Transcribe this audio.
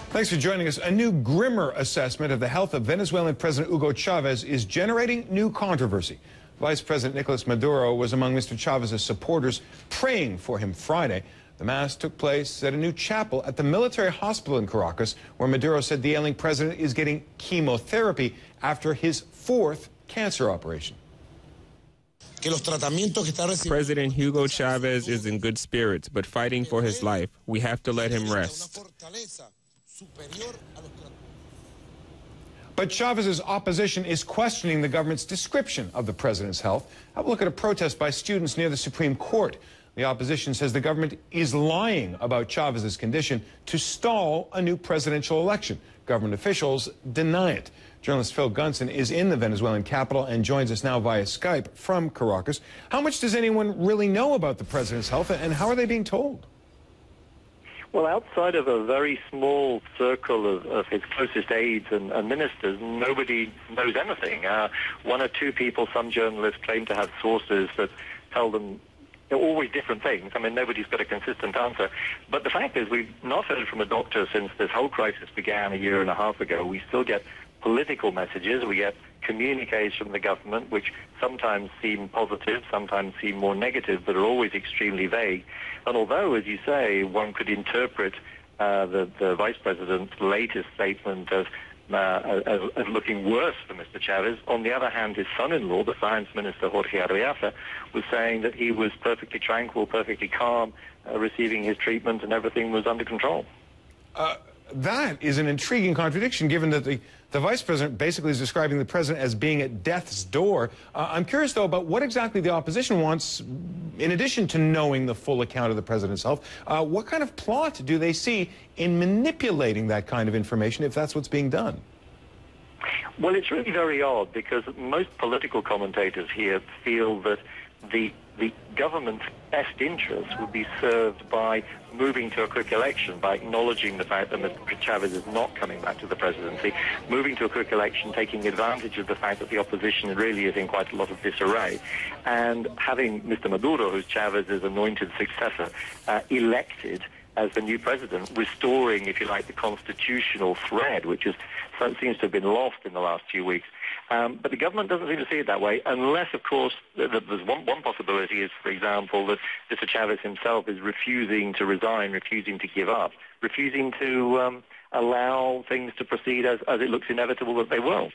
Thanks for joining us. A new, grimmer assessment of the health of Venezuelan President Hugo Chavez is generating new controversy. Vice President Nicolas Maduro was among Mr. Chavez's supporters praying for him Friday. The mass took place at a new chapel at the military hospital in Caracas, where Maduro said the ailing president is getting chemotherapy after his fourth cancer operation. President Hugo Chavez is in good spirits, but fighting for his life. We have to let him rest. But Chavez's opposition is questioning the government's description of the president's health. Have a look at a protest by students near the Supreme Court. The opposition says the government is lying about Chavez's condition to stall a new presidential election. Government officials deny it. Journalist Phil Gunson is in the Venezuelan capital and joins us now via Skype from Caracas. How much does anyone really know about the president's health, and how are they being told? Well, outside of a very small circle of his closest aides and ministers, nobody knows anything. One or two people, some journalists, claim to have sources that tell them always different things. I mean, nobody's got a consistent answer. But the fact is, we've not heard from a doctor since this whole crisis began a year and a half ago. We still get political messages. We get communiques from the government, which sometimes seem positive, sometimes seem more negative, but are always extremely vague. And although, as you say, one could interpret the Vice President's latest statement as looking worse for Mr. Chavez, on the other hand, his son-in-law, the Science Minister Jorge Arriaza, was saying that he was perfectly tranquil, perfectly calm, receiving his treatment, and everything was under control. That is an intriguing contradiction, given that the vice president basically is describing the president as being at death's door. I'm curious, though, about what exactly the opposition wants, in addition to knowing the full account of the president's health. What kind of plot do they see in manipulating that kind of information, if that's what's being done? Well, it's really very odd, because most political commentators here feel that the government's best interest would be served by moving to a quick election, by acknowledging the fact that Mr. Chavez is not coming back to the presidency, moving to a quick election, taking advantage of the fact that the opposition really is in quite a lot of disarray, and having Mr. Maduro, who's Chavez's anointed successor, elected as the new president, restoring, if you like, the constitutional thread, which seems to have been lost in the last few weeks. But the government doesn't seem to see it that way, unless, of course, there's one possibility is, for example, that Mr. Chavez himself is refusing to resign, refusing to give up, refusing to allow things to proceed as it looks inevitable that they will.